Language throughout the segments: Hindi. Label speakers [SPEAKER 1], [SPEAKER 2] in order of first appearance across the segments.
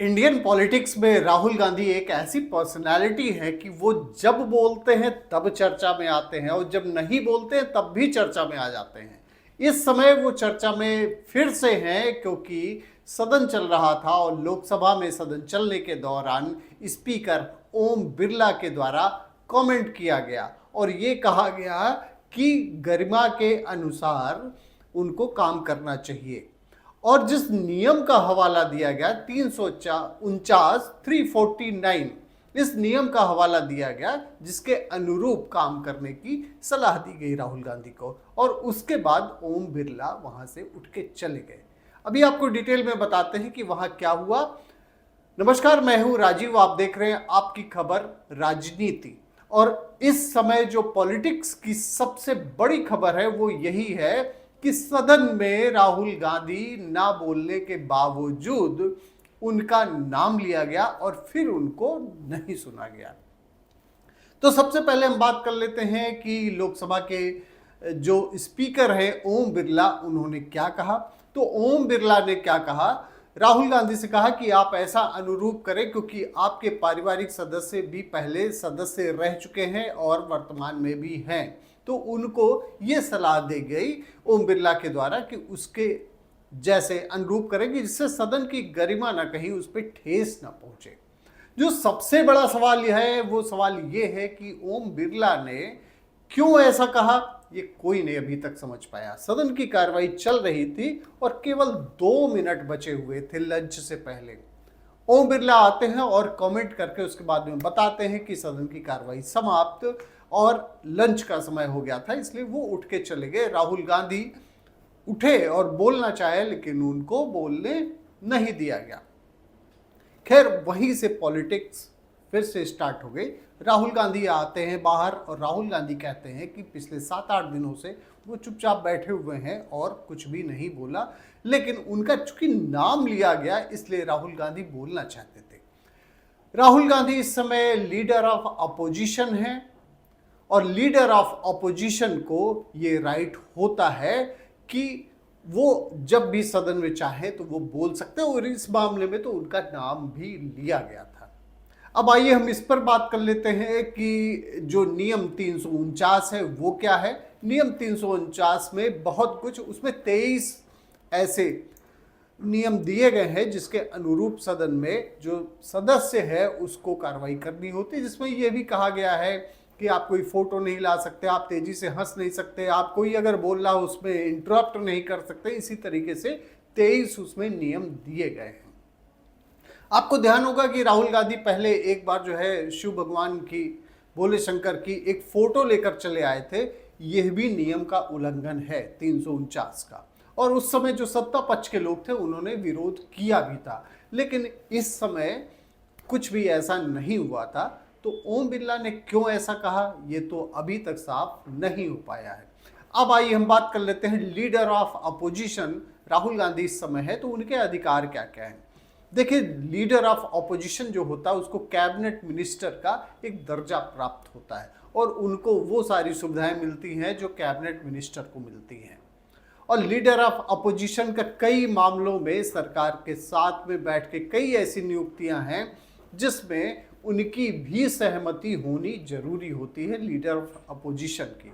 [SPEAKER 1] इंडियन पॉलिटिक्स में राहुल गांधी एक ऐसी पर्सनालिटी है कि वो जब बोलते हैं तब चर्चा में आते हैं और जब नहीं बोलते हैं तब भी चर्चा में आ जाते हैं। इस समय वो चर्चा में फिर से हैं क्योंकि सदन चल रहा था और लोकसभा में सदन चलने के दौरान स्पीकर ओम बिरला के द्वारा कमेंट किया गया और ये कहा गया कि गरिमा के अनुसार उनको काम करना चाहिए। और जिस नियम का हवाला दिया गया 349 इस नियम का हवाला दिया गया जिसके अनुरूप काम करने की सलाह दी गई राहुल गांधी को और उसके बाद ओम बिरला वहां से उठ के चले गए। अभी आपको डिटेल में बताते हैं कि वहां क्या हुआ। नमस्कार, मैं हूं राजीव, आप देख रहे हैं आपकी खबर राजनीति। और इस समय जो पॉलिटिक्स की सबसे बड़ी खबर है वो यही है कि सदन में राहुल गांधी ना बोलने के बावजूद उनका नाम लिया गया और फिर उनको नहीं सुना गया। तो सबसे पहले हम बात कर लेते हैं कि लोकसभा के जो स्पीकर है ओम बिरला, उन्होंने क्या कहा। तो ओम बिरला ने क्या कहा, राहुल गांधी से कहा कि आप ऐसा अनुरूप करें क्योंकि आपके पारिवारिक सदस्य भी पहले सदस्य रह चुके हैं और वर्तमान में भी हैं। तो उनको ये सलाह दी गई ओम बिरला के द्वारा कि उसके जैसे अनुरूप करेंगे जिससे सदन की गरिमा ना कहीं उस पर ठेस ना पहुंचे। जो सबसे बड़ा सवाल यह है वो सवाल ये है कि ओम बिरला ने क्यों ऐसा कहा, ये कोई नहीं अभी तक समझ पाया। सदन की कार्रवाई चल रही थी और केवल 2 मिनट बचे हुए थे लंच से पहले। ओम बिरला आते हैं और कमेंट करके उसके बाद में बताते हैं कि सदन की कार्रवाई समाप्त और लंच का समय हो गया था, इसलिए वो उठ के चले गए। राहुल गांधी उठे और बोलना चाहे लेकिन उनको बोलने नहीं दिया गया। खैर, वहीं से पॉलिटिक्स फिर से स्टार्ट हो गई। राहुल गांधी आते हैं बाहर और राहुल गांधी कहते हैं कि पिछले 7-8 दिनों से वो चुपचाप बैठे हुए हैं और कुछ भी नहीं बोला, लेकिन उनका चूंकि नाम लिया गया इसलिए राहुल गांधी बोलना चाहते थे। राहुल गांधी इस समय लीडर ऑफ अपोजिशन है और लीडर ऑफ अपोजिशन को ये राइट होता है कि वो जब भी सदन में चाहे तो वो बोल सकते हैं और इस मामले में तो उनका नाम भी लिया गया था। अब आइए हम इस पर बात कर लेते हैं कि जो नियम 349 है वो क्या है। नियम 349 में बहुत कुछ, उसमें 23 ऐसे नियम दिए गए हैं जिसके अनुरूप सदन में जो सदस्य है उसको कार्रवाई करनी होती है, जिसमें यह भी कहा गया है कि आप कोई फोटो नहीं ला सकते, आप तेजी से हंस नहीं सकते, आप कोई अगर बोल रहा हो उसमें इंटरप्ट नहीं कर सकते। इसी तरीके से 23 उसमें नियम दिए गए हैं। आपको ध्यान होगा कि राहुल गांधी पहले एक बार जो है शिव भगवान की, भोले शंकर की एक फोटो लेकर चले आए थे। यह भी नियम का उल्लंघन है 349 का, और उस समय जो सत्ता पक्ष के लोग थे उन्होंने विरोध किया भी था, लेकिन इस समय कुछ भी ऐसा नहीं हुआ था। तो ओम बिरला ने क्यों ऐसा कहा ये तो अभी तक साफ नहीं हो पाया है। अब आइए हम बात कर लेते हैं leader of opposition Rahul Gandhi इस समय है तो उनके अधिकार क्या क्या है। देखिए, लीडर ऑफ अपोजिशन जो होता है उसको कैबिनेट मिनिस्टर का एक दर्जा प्राप्त होता है और उनको वो सारी सुविधाएं मिलती हैं जो कैबिनेट मिनिस्टर को मिलती हैं। और लीडर ऑफ अपोजिशन का कई मामलों में सरकार के साथ में बैठ के कई ऐसी नियुक्तियां हैं जिसमें उनकी भी सहमति होनी जरूरी होती है लीडर ऑफ अपोजिशन की।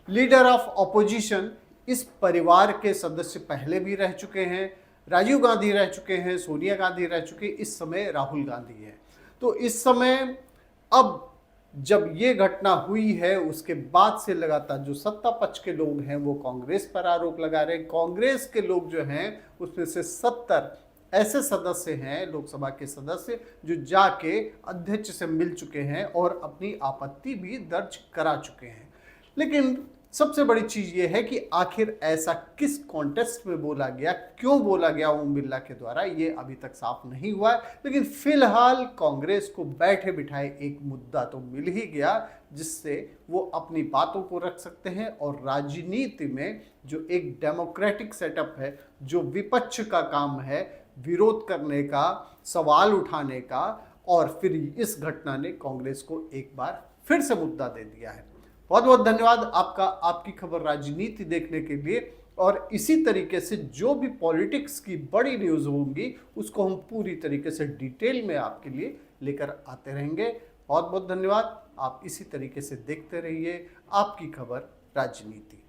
[SPEAKER 1] लीडर ऑफ अपोजिशन इस परिवार के सदस्य पहले भी रह चुके हैं, राजीव गांधी रह चुके हैं, सोनिया गांधी रह चुके, इस समय राहुल गांधी है। तो इस समय अब जब ये घटना हुई है उसके बाद से लगातार जो सत्ता पक्ष के लोग हैं वो कांग्रेस पर आरोप लगा रहे हैं। कांग्रेस के लोग जो हैं उसमें से 70 ऐसे सदस्य हैं, लोकसभा के सदस्य, जो जाके अध्यक्ष से मिल चुके हैं और अपनी आपत्ति भी दर्ज करा चुके हैं। लेकिन सबसे बड़ी चीज ये है कि आखिर ऐसा किस कॉन्टेक्स्ट में बोला गया, क्यों बोला गया ओम बिरला के द्वारा, ये अभी तक साफ नहीं हुआ है। लेकिन फिलहाल कांग्रेस को बैठे बिठाए एक मुद्दा तो मिल ही गया जिससे वो अपनी बातों को रख सकते हैं और राजनीति में जो एक डेमोक्रेटिक सेटअप है, जो विपक्ष का काम है विरोध करने का, सवाल उठाने का, और फिर इस घटना ने कांग्रेस को एक बार फिर से मुद्दा दे दिया है। बहुत बहुत धन्यवाद आपका, आपकी खबर राजनीति देखने के लिए। और इसी तरीके से जो भी पॉलिटिक्स की बड़ी न्यूज़ होंगी उसको हम पूरी तरीके से डिटेल में आपके लिए लेकर आते रहेंगे। बहुत बहुत धन्यवाद। आप इसी तरीके से देखते रहिए आपकी खबर राजनीति।